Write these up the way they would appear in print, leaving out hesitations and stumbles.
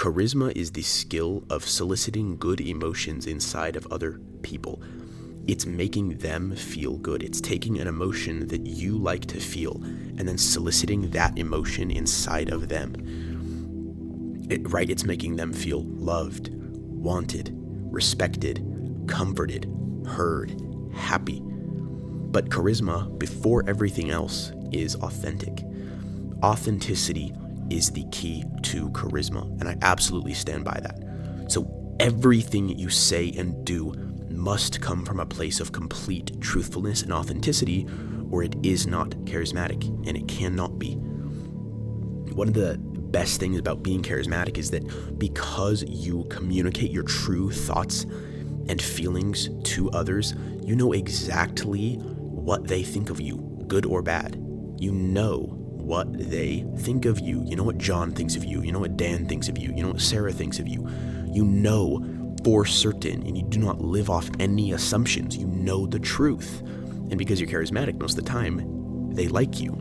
charisma is the skill of soliciting good emotions inside of other people. It's making them feel good. It's taking an emotion that you like to feel and then soliciting that emotion inside of them. It's making them feel loved, wanted, respected, comforted, heard, happy. But charisma, before everything else, is authentic. Authenticity is the key to charisma, and I absolutely stand by that. So everything you say and do must come from a place of complete truthfulness and authenticity, or it is not charismatic, and it cannot be. One of the best things about being charismatic is that because you communicate your true thoughts and feelings to others, you know exactly what they think of you, good or bad. You know what they think of you. You know what John thinks of you. You know what Dan thinks of you. You know what Sarah thinks of you. You know for certain, and you do not live off any assumptions. You know the truth. And because you're charismatic most of the time, they like you.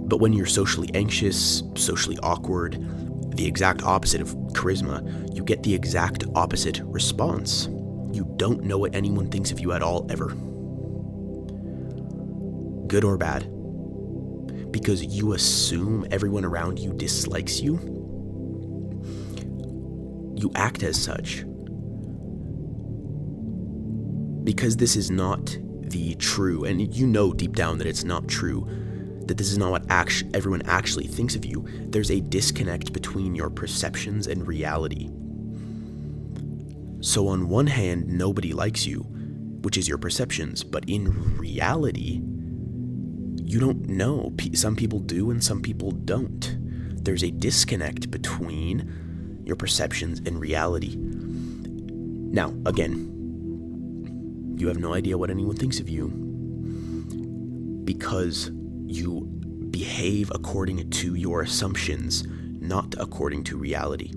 But when you're socially anxious, socially awkward, the exact opposite of charisma, you get the exact opposite response. You don't know what anyone thinks of you at all, ever. Good or bad. Because you assume everyone around you dislikes you, you act as such. Because this is not the true, and you know deep down that it's not true, that this is not what everyone actually thinks of you, there's a disconnect between your perceptions and reality. So on one hand, nobody likes you, which is your perceptions, but in reality, you don't know. Some people do and some people don't. There's a disconnect between your perceptions and reality. Now, again, you have no idea what anyone thinks of you because you behave according to your assumptions, not according to reality.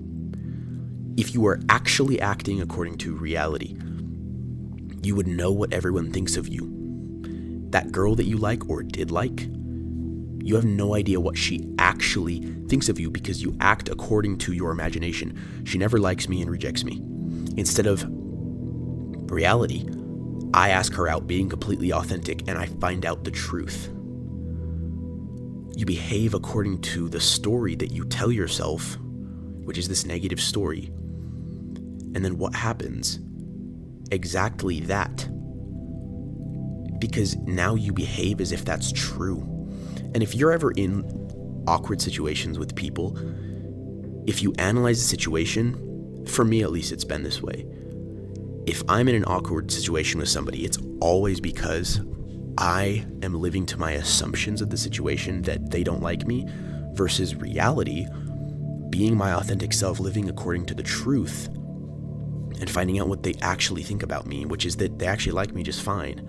If you were actually acting according to reality, you would know what everyone thinks of you. That girl that you like or did like, you have no idea what she actually thinks of you because you act according to your imagination. She never likes me and rejects me. Instead of reality, I ask her out being completely authentic and I find out the truth. You behave according to the story that you tell yourself, which is this negative story. And then what happens? Exactly that. Because now you behave as if that's true. And if you're ever in awkward situations with people, if you analyze the situation, for me at least it's been this way. If I'm in an awkward situation with somebody, it's always because I am living to my assumptions of the situation that they don't like me versus reality, being my authentic self, living according to the truth and finding out what they actually think about me, which is that they actually like me just fine.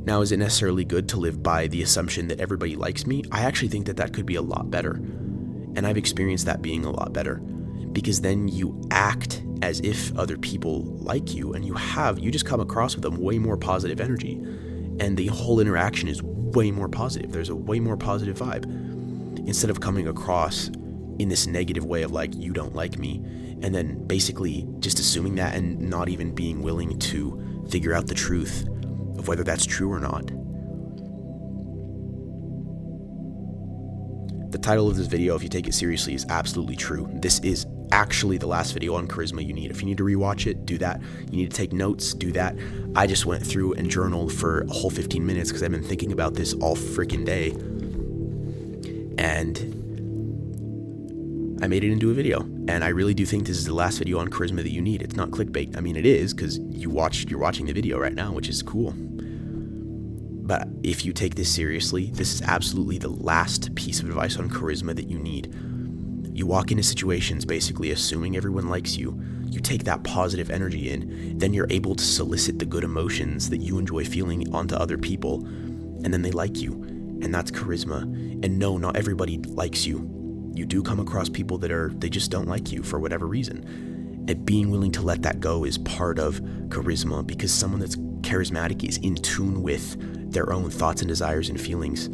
Now, is it necessarily good to live by the assumption that everybody likes me? I actually think that that could be a lot better. And I've experienced that being a lot better. Because then you act as if other people like you, and you just come across with them way more positive energy. And the whole interaction is way more positive. There's a way more positive vibe. Instead of coming across in this negative way of like, you don't like me, and then basically just assuming that and not even being willing to figure out the truth of whether that's true or not. The title of this video, if you take it seriously, is absolutely true. This is actually the last video on charisma you need. If you need to rewatch it, do that. You need to take notes, do that. I just went through and journaled for a whole 15 minutes because I've been thinking about this all freaking day. And I made it into a video. And I really do think this is the last video on charisma that you need. It's not clickbait. I mean, it is because you're watching the video right now, which is cool. But if you take this seriously, this is absolutely the last piece of advice on charisma that you need. You walk into situations basically assuming everyone likes you. You take that positive energy in, then you're able to solicit the good emotions that you enjoy feeling onto other people, and then they like you. And that's charisma. And no, not everybody likes you. You do come across people they just don't like you for whatever reason. And being willing to let that go is part of charisma, because someone that's charismatic is in tune with their own thoughts and desires and feelings.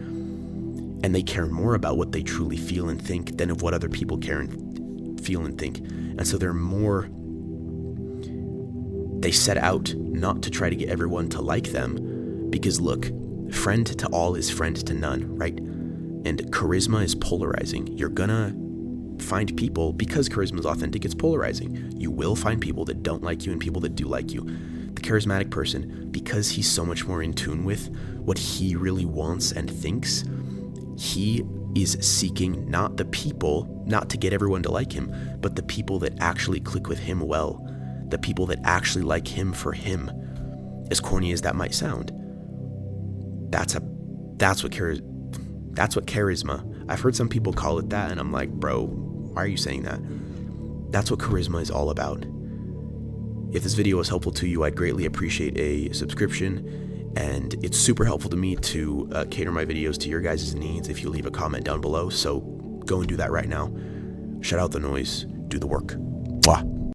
And they care more about what they truly feel and think than of what other people care and feel and think. And so they set out not to try to get everyone to like them, because look, friend to all is friend to none, right? And charisma is polarizing. You're gonna find people, because charisma is authentic, it's polarizing. You will find people that don't like you and people that do like you. The charismatic person, because he's so much more in tune with what he really wants and thinks, he is seeking not the people, not to get everyone to like him, but the people that actually click with him well, the people that actually like him for him. As corny as that might sound, that's what charisma. I've heard some people call it that, and I'm like, bro, why are you saying that? That's what charisma is all about. If this video was helpful to you, I'd greatly appreciate a subscription. And it's super helpful to me to cater my videos to your guys' needs if you leave a comment down below. So go and do that right now. Shut out the noise. Do the work. Mwah.